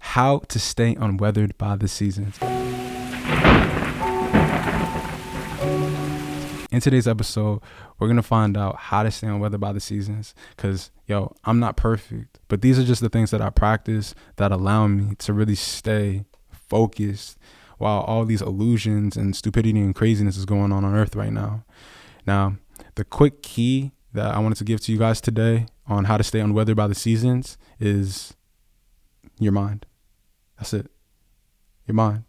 how to stay unweathered by the seasons. In today's episode, we're going to find out how to stay unweathered by the seasons, because, I'm not perfect, but these are just the things that I practice that allow me to really stay focused while all these illusions and stupidity and craziness is going on earth right now. Now, the quick key that I wanted to give to you guys today on how to stay unweathered by the seasons is your mind. That's it. Your mind.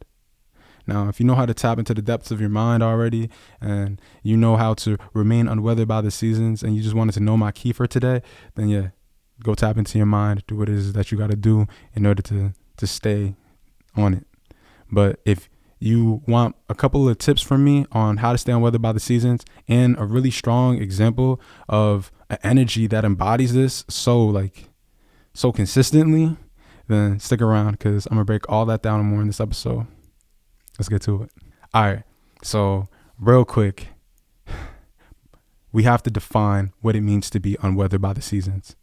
Now, if you know how to tap into the depths of your mind already, and you know how to remain unweathered by the seasons, and you just wanted to know my key for today, then go tap into your mind, do what it is that you got to do in order to stay on it. But if you want a couple of tips from me on how to stay unweathered by the seasons and a really strong example of an energy that embodies this so consistently, then stick around, because I'm going to break all that down and more in this episode. Let's get to it. All right. So real quick, we have to define what it means to be unweathered by the seasons.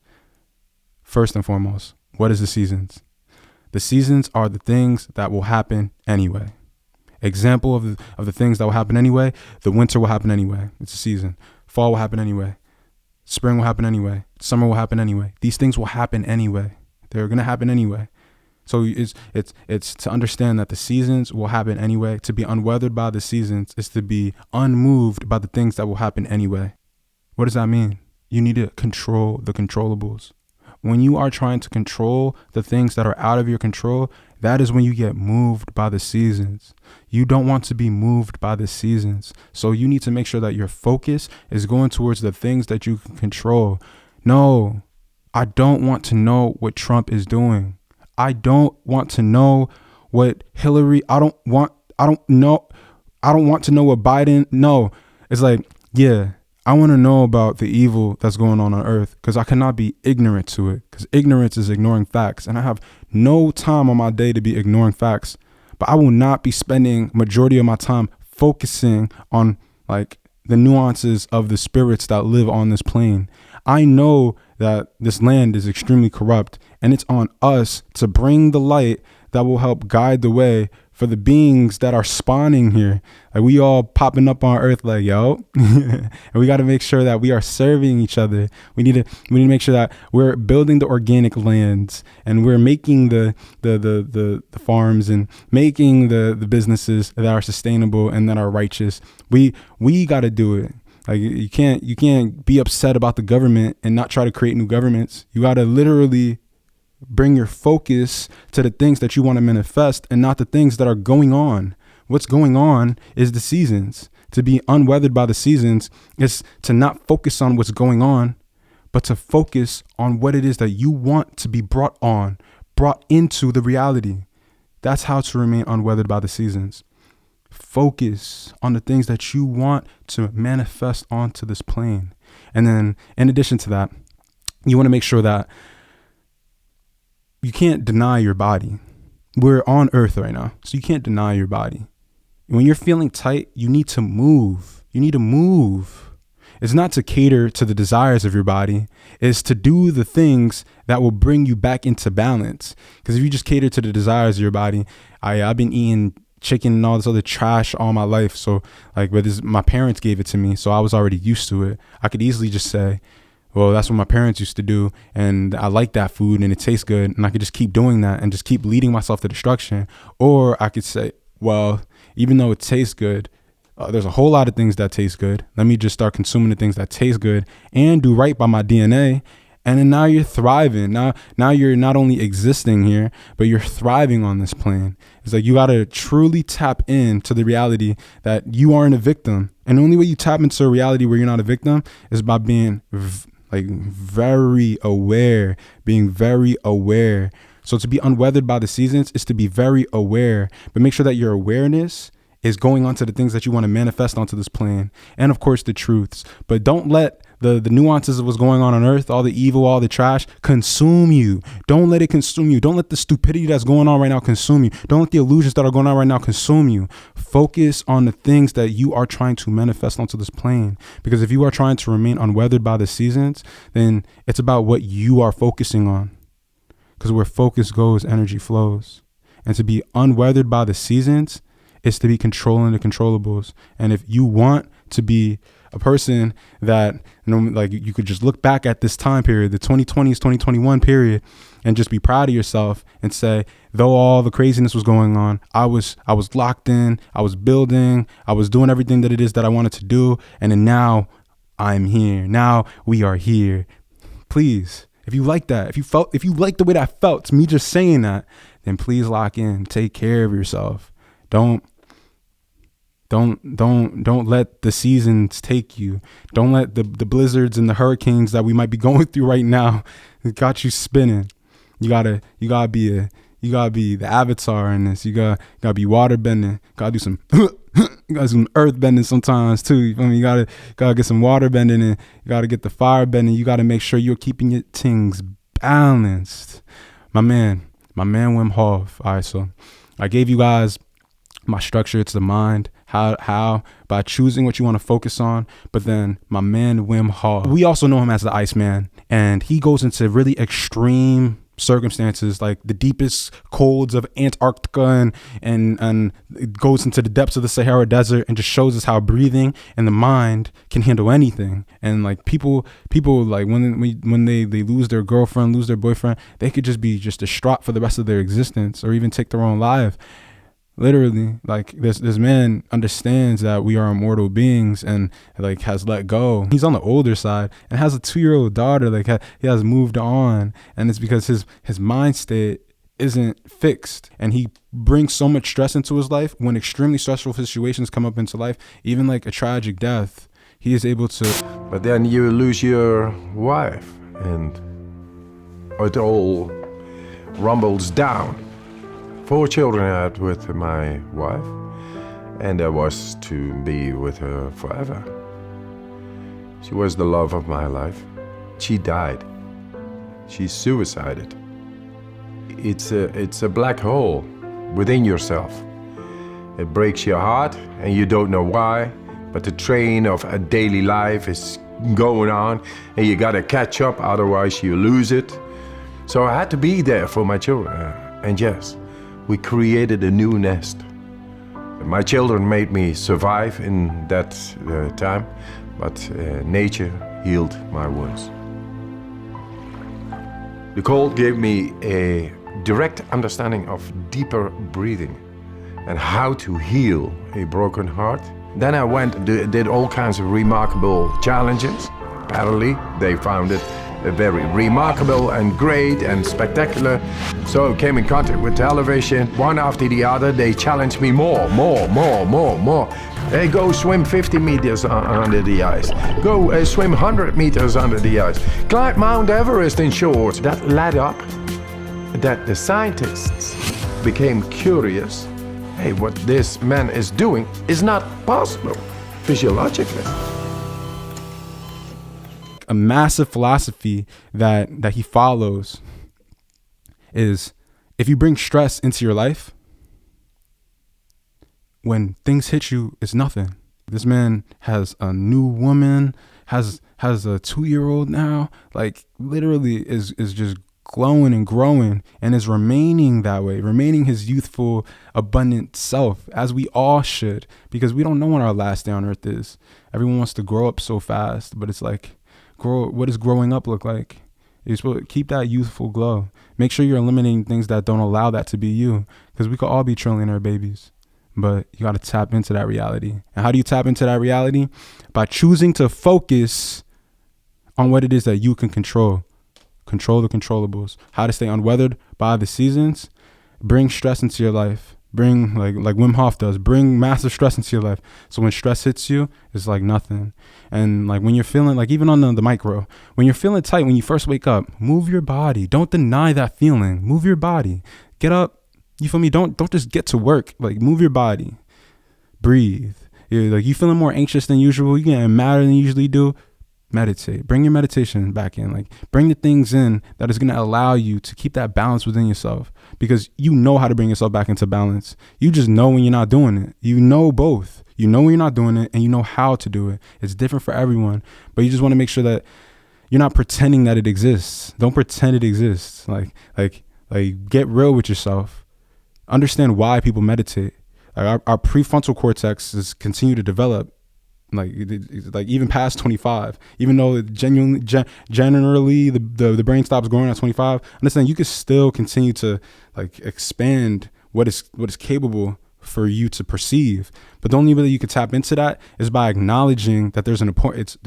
First and foremost, what is the seasons? The seasons are the things that will happen anyway. Example of the things that will happen anyway: the winter will happen anyway. It's a season. Fall will happen anyway. Spring will happen anyway. Summer will happen anyway. These things will happen anyway. They're going to happen anyway. So it's to understand that the seasons will happen anyway. To be unweathered by the seasons is to be unmoved by the things that will happen anyway. What does that mean? You need to control the controllables. When you are trying to control the things that are out of your control, that is when you get moved by the seasons. You don't want to be moved by the seasons. So you need to make sure that your focus is going towards the things that you can control. No, I don't want to know what Trump is doing. I don't want to know what Hillary, I don't want to know what Biden. No, it's I want to know about the evil that's going on earth, because I cannot be ignorant to it, because ignorance is ignoring facts. And I have no time on my day to be ignoring facts, but I will not be spending majority of my time focusing on the nuances of the spirits that live on this plane. I know that this land is extremely corrupt, and it's on us to bring the light that will help guide the way for the beings that are spawning here. We all popping up on earth and we got to make sure that we are serving each other. We need to make sure that we're building the organic lands, and we're making the farms, and making the businesses that are sustainable and that are righteous. We got to do it. You can't be upset about the government and not try to create new governments. You got to literally bring your focus to the things that you want to manifest, and not the things that are going on. What's going on is the seasons. To be unweathered by the seasons is to not focus on what's going on, but to focus on what it is that you want to be brought into the reality. That's how to remain unweathered by the seasons. Focus on the things that you want to manifest onto this plane. And then in addition to that, you want to make sure that you can't deny your body. We're on earth right now, so you can't deny your body. When you're feeling tight, you need to move. You need to move. It's not to cater to the desires of your body. It's to do the things that will bring you back into balance. Because if you just cater to the desires of your body, I've been eating chicken and all this other trash all my life. So my parents gave it to me, so I was already used to it. I could easily just say, well, that's what my parents used to do, and I like that food and it tastes good, and I could just keep doing that and just keep leading myself to destruction. Or I could say, well, even though it tastes good, there's a whole lot of things that taste good. Let me just start consuming the things that taste good and do right by my DNA. And then now you're thriving. Now you're not only existing here, but you're thriving on this plane. It's you got to truly tap into the reality that you aren't a victim. And the only way you tap into a reality where you're not a victim is by being very aware, being very aware. So to be unweathered by the seasons is to be very aware, but make sure that your awareness is going on to the things that you want to manifest onto this plane. And of course the truths, but don't let the nuances of what's going on earth, all the evil, all the trash consume you. Don't let it consume you. Don't let the stupidity that's going on right now consume you. Don't let the illusions that are going on right now consume you. Focus on the things that you are trying to manifest onto this plane. Because if you are trying to remain unweathered by the seasons, then it's about what you are focusing on. because where focus goes, energy flows. And to be unweathered by the seasons is to be controlling the controllables. And if you want to be a person that, like, you could just look back at this time period, the 2020s, 2021 period, and just be proud of yourself and say, though all the craziness was going on, I was locked in, I was building, I was doing everything that it is that I wanted to do. And then now I'm here. Now we are here. Please, if you like that, if you like the way that felt, to me just saying that, then please lock in. Take care of yourself. Don't let the seasons take you. Don't let the blizzards and the hurricanes that we might be going through right now got you spinning. You gotta be the avatar in this. You gotta be water bending. Gotta do some you gotta do some earth bending sometimes too. You feel me? You gotta get some water bending, and you gotta get the fire bending. You gotta make sure you're keeping your things balanced. My man Wim Hof. All right, so I gave you guys my structure. It's the mind. How by choosing what you want to focus on. But then my man Wim Hof, we also know him as the Iceman, and he goes into really extreme circumstances, like the deepest colds of Antarctica, and it goes into the depths of the Sahara Desert, and just shows us how breathing and the mind can handle anything. And like people like when they lose their girlfriend, lose their boyfriend, they could just be just distraught for the rest of their existence, or even take their own life. Literally, like this man understands that we are immortal beings, and like has let go. He's on the older side and has a 2-year-old daughter. Like he has moved on, and it's because his mind state isn't fixed, and he brings so much stress into his life. When extremely stressful situations come up into life, even like a tragic death, he is able to. But then you lose your wife, and it all rumbles down. 4 children I had with my wife, and I was to be with her forever. She was the love of my life. She died. She suicided. It's a black hole within yourself. It breaks your heart, and you don't know why, but the train of a daily life is going on, and you gotta catch up, otherwise you lose it. So I had to be there for my children, and yes, we created a new nest. My children made me survive in that time, but nature healed my wounds. The cold gave me a direct understanding of deeper breathing and how to heal a broken heart. Then I went and did all kinds of remarkable challenges. Apparently, they found it very remarkable and great and spectacular. So I came in contact with television. One after the other, they challenged me more. Hey, go swim 50 meters under the ice. Go swim 100 meters under the ice. Climb Mount Everest in shorts. That led up that the scientists became curious. Hey, what this man is doing is not possible physiologically. A massive philosophy that he follows is, if you bring stress into your life, when things hit you, it's nothing. This man has a new woman, has a 2-year-old now, like literally is just glowing and growing, and is remaining that way, remaining his youthful, abundant self, as we all should, because we don't know when our last day on earth is. Everyone wants to grow up so fast, but it's like, what does growing up look like? You're supposed to keep that youthful glow. Make sure you're eliminating things that don't allow that to be you, because we could all be trillionaire babies, but you got to tap into that reality. And how do you tap into that reality? By choosing to focus on what it is that you can control. Control the controllables. How to stay unweathered by the seasons. Bring stress into your life. Bring, like Wim Hof does, bring massive stress into your life. So when stress hits you, it's like nothing. And like when you're feeling, like even on the micro, when you're feeling tight, when you first wake up, move your body. Don't deny that feeling. Move your body. Get up. You feel me? Don't just get to work. Like, move your body. Breathe. You feeling more anxious than usual. You getting madder than you usually do. Meditate. Bring your meditation back in. Like, bring the things in that is going to allow you to keep that balance within yourself, because you know how to bring yourself back into balance. You just know when you're not doing it. You know both. You know when you're not doing it, and you know how to do it. It's different for everyone, but you just want to make sure that you're not pretending that it exists. Don't pretend it exists. Like Like, get real with yourself. Understand why people meditate. Like, our prefrontal cortex is continue to develop, like even past 25. Even though generally the brain stops growing at 25. Understand you can still continue to like expand what is capable for you to perceive. But the only way that you can tap into that is by acknowledging that there's an importance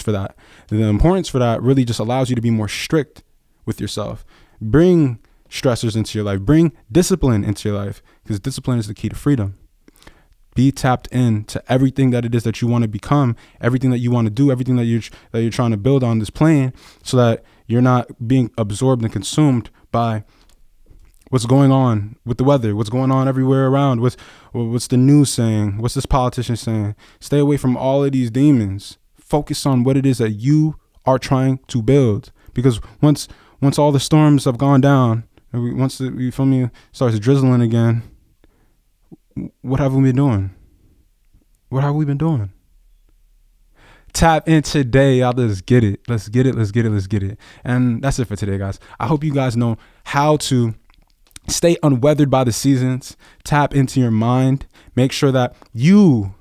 for that. And the importance for that really just allows you to be more strict with yourself. Bring stressors into your life. Bring discipline into your life, because discipline is the key to freedom. Be tapped into everything that it is that you want to become, everything that you want to do, everything that you're trying to build on this plane, so that you're not being absorbed and consumed by what's going on with the weather, what's going on everywhere around, what's the news saying, what's this politician saying. Stay away from all of these demons. Focus on what it is that you are trying to build, because once all the storms have gone down, once you feel me, starts drizzling again, what have we been doing? What have we been doing? Tap in today. Y'all, let's get it. Let's get it. And that's it for today, guys. I hope you guys know how to stay unweathered by the seasons. Tap into your mind. Make sure that you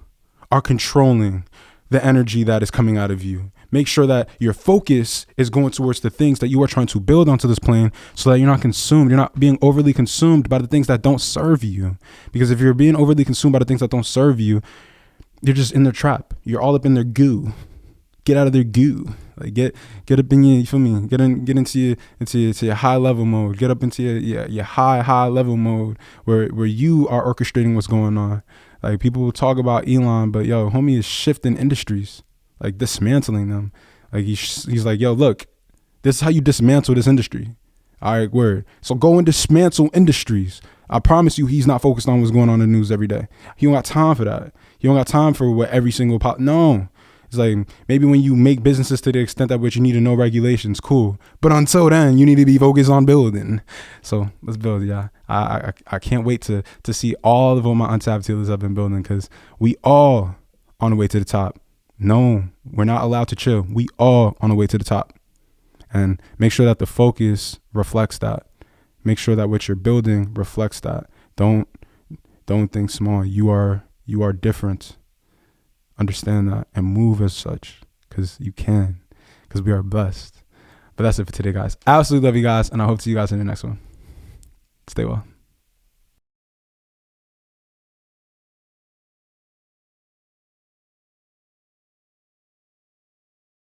are controlling the energy that is coming out of you. Make sure that your focus is going towards the things that you are trying to build onto this plane, so that you're not consumed. You're not being overly consumed by the things that don't serve you. Because if you're being overly consumed by the things that don't serve you, you're just in their trap. You're all up in their goo. Get out of their goo. Like get up in your, you feel me? Get into your high level mode. Get up into your high level mode where you are orchestrating what's going on. Like, people will talk about Elon, but yo, homie is shifting industries, like dismantling them. Like he's like, yo, look, this is how you dismantle this industry. All right, word. So go and dismantle industries. I promise you, he's not focused on what's going on in the news every day. He don't got time for that. He don't got time for what every single no. It's like, maybe when you make businesses to the extent that which you need to know regulations, cool. But until then, you need to be focused on building. So let's build, yeah. I can't wait to see all of what my untapped healers have been building, because we all on the way to the top. No, we're not allowed to chill. We all on the way to the top. And make sure that the focus reflects that. Make sure that what you're building reflects that. Don't think small. You are different. Understand that and move as such, because you can, because we are blessed. But that's it for today, guys. I absolutely love you guys, and I hope to see you guys in the next one. Stay well.